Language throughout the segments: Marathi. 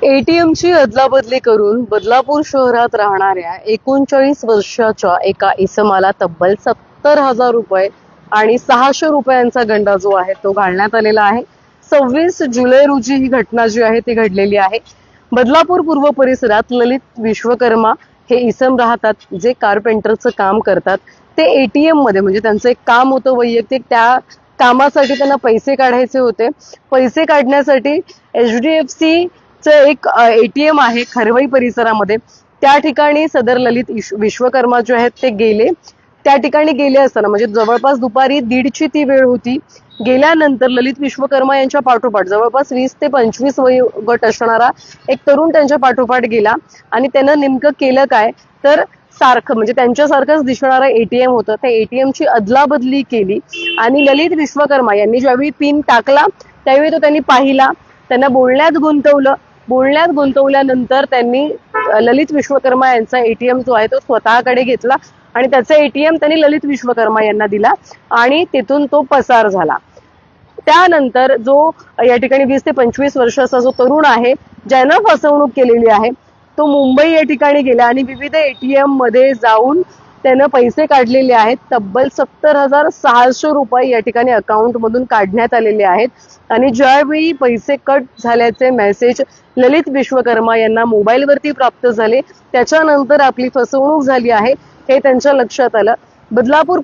एटीएमची अदलाबदली करून बदलापूर शहरात राहणाऱ्या 39 वर्षाच्या एका इसमाला तब्बल 70,000 रुपये आणि 600 रुपयांचा गंडा जो आहे तो घालण्यात आलेला आहे। 26 जुलै रोजी ही घटना जी आहे ती घडलेली आहे। बदलापूर पूर्व परिसरात ललित विश्वकर्मा हे इसम राहतात, जे कारपेंटरचं काम करतात। ते एटीएम मध्ये म्हणजे त्यांचं एक काम होतं वैयक्तिक, त्या कामासाठी त्यांना पैसे काढायचे होते। पैसे काढण्यासाठी HDFC एक एटीएम आहे खरवई परिसरामध्ये, त्या ठिकाणी सदर ललित विश्वकर्मा जे आहेत ते गेले। त्या ठिकाणी गेले असताना म्हणजे जवळपास दुपारी 1:30ची ती वेळ होती। गेल्यानंतर ललित विश्वकर्मा यांच्या पाठोपाठ जवळपास 20 ते 25 वयोगट असणारा एक तरुण त्यांच्या पाठोपाठ गेला आणि त्यानं नेमकं केलं काय तर सारखं म्हणजे त्यांच्यासारखंच दिसणारं एटीएम होतं, त्या एटीएमची अदलाबदली केली आणि ललित विश्वकर्मा यांनी ज्यावेळी पिन टाकला त्यावेळी तो त्यांनी पाहिला, त्यांना बोलण्यात गुंतवलं। बोलण्यात गुंतवल्यानंतर त्यांनी ललित विश्वकर्मा यांचा एटीएम जो आहे तो स्वतःकडे घेतला आणि त्याचा एटीएम त्यांनी ललित विश्वकर्मा यांना दिला आणि तिथून तो पसार झाला। त्यानंतर जो या ठिकाणी 20 ते 25 वर्षाचा जो तरुण आहे ज्यानं फसवणूक केलेली आहे तो मुंबई या ठिकाणी गेला आणि विविध एटीएम मध्ये जाऊन त्यानं पैसे काढलेले आहेत। तब्बल 70,600 रुपये या ठिकाणी अकाउंट मधून काढण्यात आलेले आहेत आणि ज्यावेळी पैसे कट झाल्याचे मेसेज ललित विश्वकर्मा यांना मोबाईलवरती प्राप्त झाले, त्याच्यानंतर आपली फसवणूक झाली आहे हे त्यांच्या लक्षात आलं। बदलापूर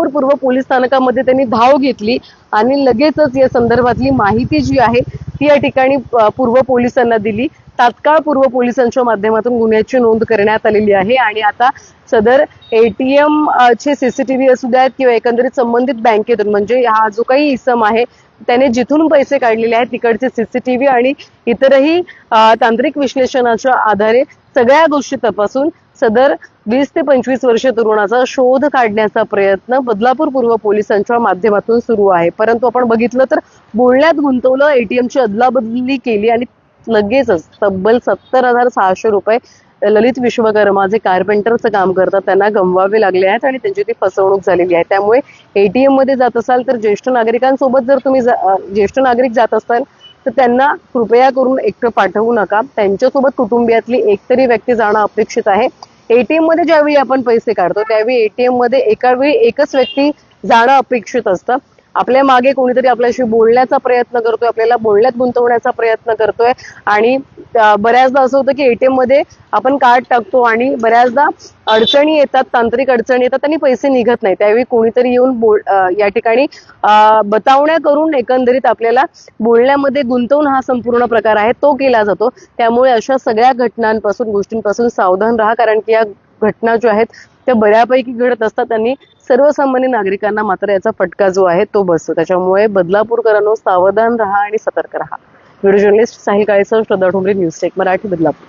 पूर्व पोलीस स्थानकामध्ये त्यांनी धाव घेतली आणि लगेचच या संदर्भातली माहिती जी आहे ती या ठिकाणी पूर्व पोलिसांना दिली। तात्काळ पूर्व पोलिसांच्या माध्यमातून गुन्ह्याची नोंद करण्यात आलेली आहे आणि आता सदर एटीएम चे सीसीटीव्ही असू द्यात किंवा एकंदरीत संबंधित बँकेतून म्हणजे हा जो काही इसम आहे त्याने जिथून पैसे काढलेले आहेत तिकडचे सीसीटीव्ही आणि इतरही तांत्रिक विश्लेषणाच्या आधारे सगळ्या गोष्टी तपासून सदर 20 ते 25 वर्षीय तरुणाचा शोध काढण्याचा प्रयत्न बदलापूर पूर्व पोलिसांच्या माध्यमातून सुरू आहे। परंतु आपण बघितलं तर बोलण्यात गुंतवलं, एटीएमची अदलाबदली केली आणि लगेचच तब्बल 70,600 रुपये ललित विश्वकर्मा जे कारपेंटरचं काम करतात त्यांना गमवावे लागले आहेत आणि त्यांची ती फसवणूक झालेली आहे। त्यामुळे एटीएम मध्ये जात असाल तर ज्येष्ठ नागरिकांसोबत जर तुम्ही ज्येष्ठ नागरिक जात असाल तर त्यांना कृपया करून एकटं पाठवू नका, त्यांच्यासोबत कुटुंबियातली एकतरी व्यक्ती जाणं अपेक्षित आहे। एटीएम मध्ये ज्यावेळी आपण पैसे काढतो त्यावेळी एटीएम मध्ये एका वेळी एकच व्यक्ती जाणं अपेक्षित असतं। आपल्या मागे कोणीतरी आपल्याशी बोलण्याचा प्रयत्न करतोय, आपल्याला बोलण्यात गुंतवण्याचा प्रयत्न करतोय आणि बऱ्याचदा असं होतं की एटीएम मध्ये आपण कार्ड टाकतो आणि बऱ्याचदा अडचणी येतात, तांत्रिक अडचणी येतात आणि पैसे निघत नाही, त्यावेळी कोणीतरी येऊन या ठिकाणी बतावण्या करून एकंदरीत आपल्याला बोलण्यामध्ये गुंतवून हा संपूर्ण प्रकार आहे तो केला जातो। त्यामुळे अशा सगळ्या घटनांपासून गोष्टींपासून सावधान राहा, कारण की या घटना ज्या आहेत त्या बऱ्यापैकी घडत असतात आणि सर्वसामान्य नागरिकांना मात्र याचा फटका जो आहे तो बसतो। त्याच्यामुळे बदलापूरकरांनो सावधान राहा आणि सतर्क राहा। व्हिडिओ जर्नलिस्ट साहिल काळेसह, श्रद्धा ठोंबरे, न्यूज टेक मराठी, बदलापूर।